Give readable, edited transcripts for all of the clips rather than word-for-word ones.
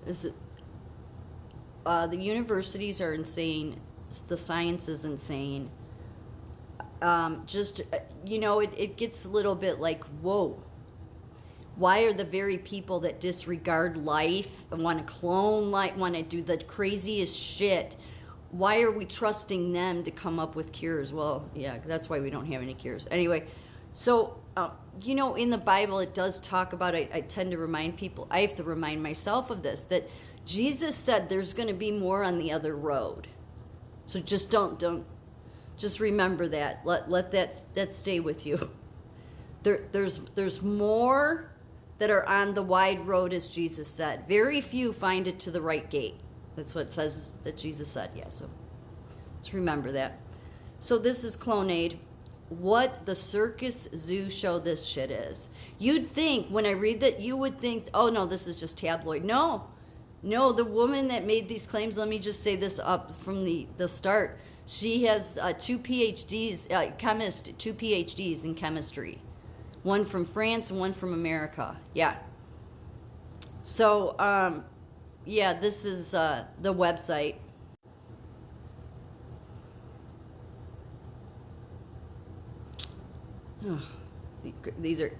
is the universities are insane. The science is insane. Just it gets a little bit like, whoa. Why are the very people that disregard life and want to clone life, want to do the craziest shit, why are we trusting them to come up with cures? Well, yeah, that's why we don't have any cures. Anyway, so, in the Bible, it does talk about, I tend to remind people, I have to remind myself of this, that Jesus said there's going to be more on the other road. So just just remember that. Let that stay with you. There's more that are on the wide road, as Jesus said. Very few find it to the right gate. That's what it says that Jesus said. Yeah, so let's remember that. So this is Clonaid. What the circus zoo show this shit is. You'd think, when I read that, you would think, oh no, this is just tabloid. No, the woman that made these claims, let me just say this up from the start. She has two PhDs, two PhDs in chemistry. One from France and one from America. Yeah. So, this is the website. These are,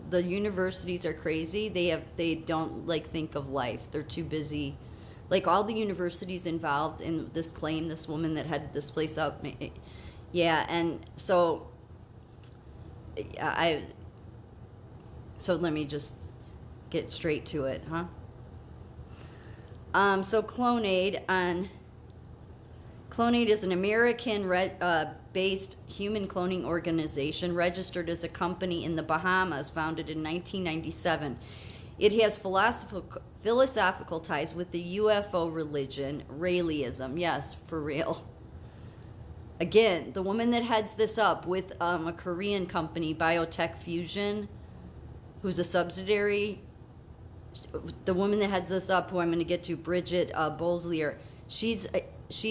the universities are crazy. They don't think of life. They're too busy. Like all the universities involved in this claim, this woman that headed this place up. Yeah, and so so let me just get straight to it, huh? So Clonaid is an American-based human cloning organization registered as a company in the Bahamas, founded in 1997. It has philosophical ties with the UFO religion, Raelianism. Yes, for real. Again, the woman that heads this up with a Korean company, Biotech Fusion, who's a subsidiary, the woman that heads this up, who I'm going to get to, Bridget Bolslier, she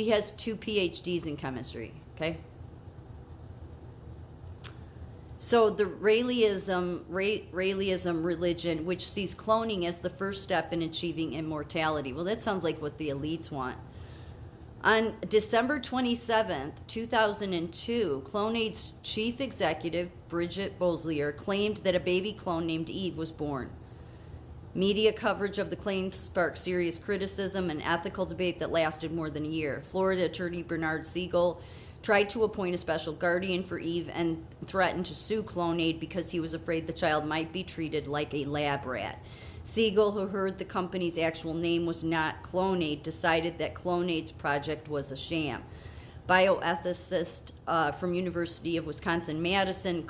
has two PhDs in chemistry, okay? So the Raelianism religion, which sees cloning as the first step in achieving immortality. Well, that sounds like what the elites want. On December 27th, 2002, Clonaid's chief executive, Bridget Bolslier, claimed that a baby clone named Eve was born. Media coverage of the claim sparked serious criticism and ethical debate that lasted more than a year. Florida Attorney Bernard Siegel tried to appoint a special guardian for Eve and threatened to sue Clonaid because he was afraid the child might be treated like a lab rat. Siegel, who heard the company's actual name was not Clonaid, decided that Clonaid's project was a sham. Bioethicist from University of Wisconsin-Madison,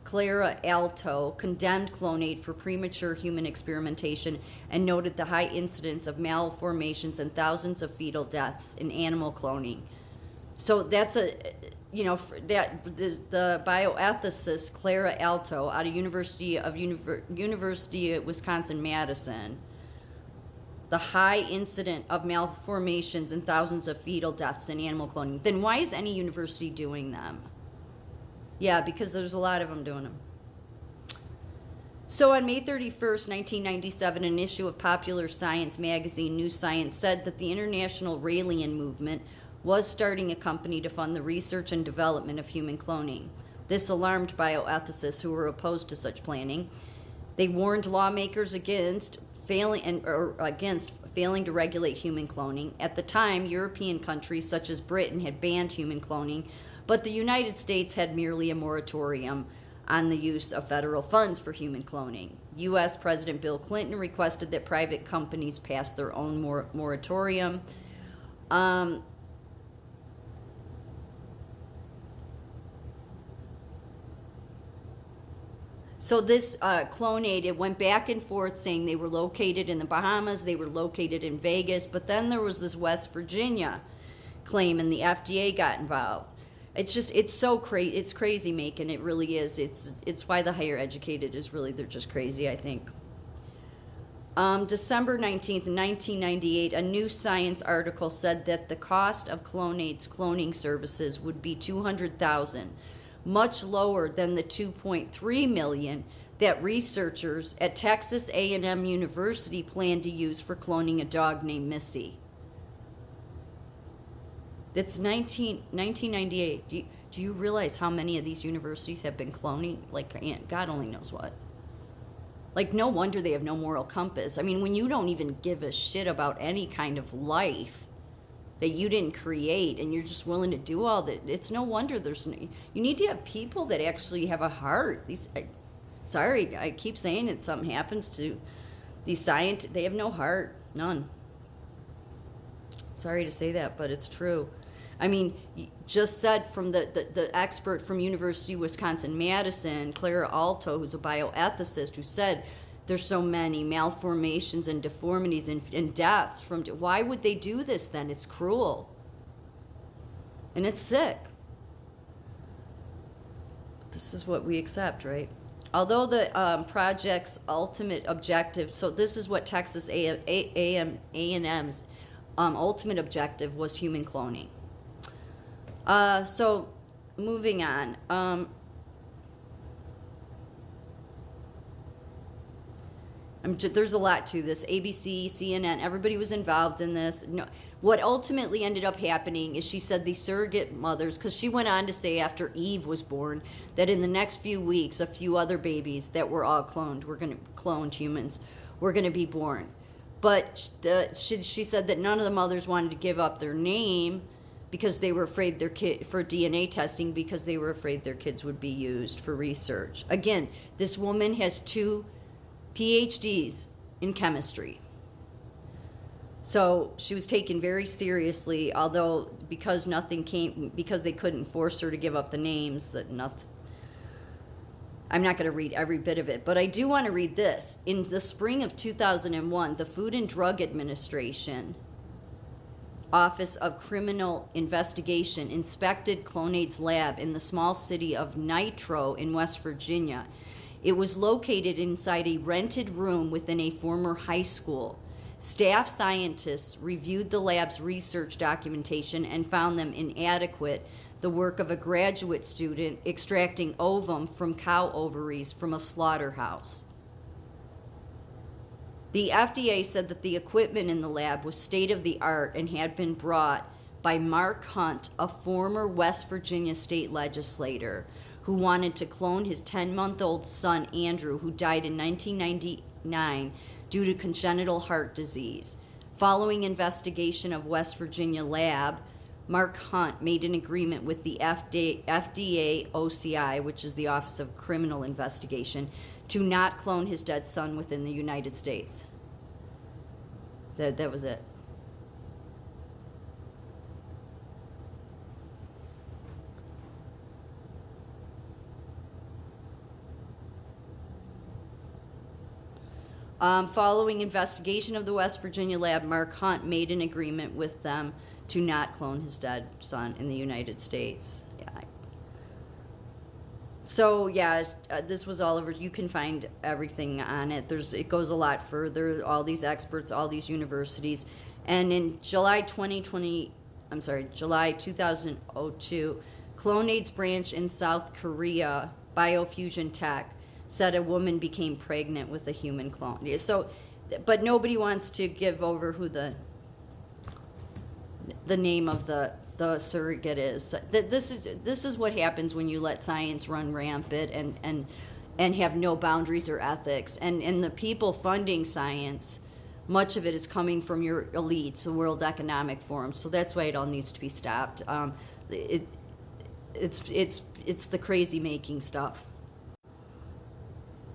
Clara Alto, condemned Clonaid for premature human experimentation and noted the high incidence of malformations and thousands of fetal deaths in animal cloning. So that's the bioethicist Clara Alto out of University of Wisconsin-Madison, the high incidence of malformations and thousands of fetal deaths in animal cloning. Then why is any university doing them? Yeah, because there's a lot of them doing them. So on May 31st, 1997, an issue of Popular Science magazine, New Science, said that the International Raelian Movement was starting a company to fund the research and development of human cloning. This alarmed bioethicists who were opposed to such planning. They warned lawmakers against failing to regulate human cloning. At the time, European countries such as Britain had banned human cloning, but the United States had merely a moratorium on the use of federal funds for human cloning. U.S. President Bill Clinton requested that private companies pass their own moratorium. So this Clonaid, it went back and forth saying they were located in the Bahamas, they were located in Vegas, but then there was this West Virginia claim and the FDA got involved. It's so crazy. It's crazy making. It really is. It's why the higher educated is really, they're just crazy, I think. December 19th, 1998, a New Science article said that the cost of Clonaid's cloning services would be $200,000, much lower than the $2.3 million that researchers at Texas A&M University plan to use for cloning a dog named Missy. That's 1998. Do you realize how many of these universities have been cloning? Like, God only knows what. Like, no wonder they have no moral compass. I mean, when you don't even give a shit about any kind of life that you didn't create and you're just willing to do all that, it's no wonder you need to have people that actually have a heart. Sorry, I keep saying it, something happens to these scientists, they have no heart, none. Sorry to say that, but it's true. I mean, just said from the expert from University of Wisconsin-Madison, Clara Alto, who's a bioethicist, who said there's so many malformations and deformities and deaths from. Why would they do this then? It's cruel. And it's sick. This is what we accept, right? Although the project's ultimate objective, so this is what Texas A&M's ultimate objective was human cloning. So moving on. There's a lot to this. ABC, CNN, everybody was involved in this. No, what ultimately ended up happening is she said these surrogate mothers, because she went on to say after Eve was born that in the next few weeks, a few other babies that were all cloned humans, were going to be born. But she said that none of the mothers wanted to give up their name because they were afraid their kid for DNA testing, because they were afraid their kids would be used for research. Again, this woman has 2 PhDs in chemistry. So she was taken very seriously, although because they couldn't force her to give up the names, I'm not going to read every bit of it, but I do want to read this. In the spring of 2001, the Food and Drug Administration Office of Criminal Investigation inspected Clonaid's lab in the small city of Nitro in West Virginia. It was located inside a rented room within a former high school. Staff scientists reviewed the lab's research documentation and found them inadequate, the work of a graduate student extracting ovum from cow ovaries from a slaughterhouse. The FDA said that the equipment in the lab was state-of-the-art and had been brought by Mark Hunt, a former West Virginia state legislator who wanted to clone his 10-month-old son, Andrew, who died in 1999 due to congenital heart disease. Following investigation of West Virginia lab, Mark Hunt made an agreement with the FDA OCI, which is the Office of Criminal Investigation, to not clone his dead son within the United States. That was it. Following investigation of the West Virginia lab, Mark Hunt made an agreement with them to not clone his dead son in the United States. Yeah. So yeah, this was all over. You can find everything on it. It goes a lot further. All these experts, all these universities, and in July 2002, Clonaid's branch in South Korea, Biofusion Tech, said a woman became pregnant with a human clone. So, but nobody wants to give over who the name of the surrogate is. This is what happens when you let science run rampant and have no boundaries or ethics. And the people funding science, much of it is coming from your elites, the World Economic Forum. So that's why it all needs to be stopped. It's the crazy making stuff.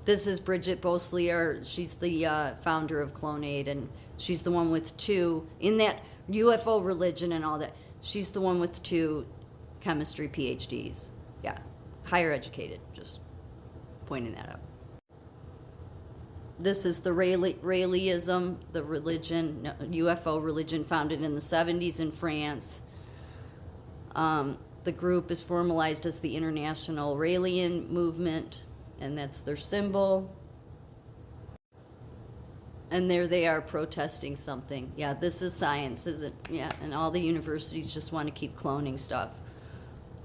This is Bridget Bosselier. She's the founder of Clonaid, and she's the one with 2 in that UFO religion and all that. She's the one with 2 chemistry PhDs. Yeah, higher educated. Just pointing that out. This is the Rayleighism, the religion, UFO religion founded in the 70s in France. The group is formalized as the International Raelian Movement, and that's their symbol. And there they are protesting something. Yeah, this is science, isn't it? Yeah, and all the universities just want to keep cloning stuff.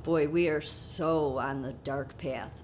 Boy, we are so on the dark path.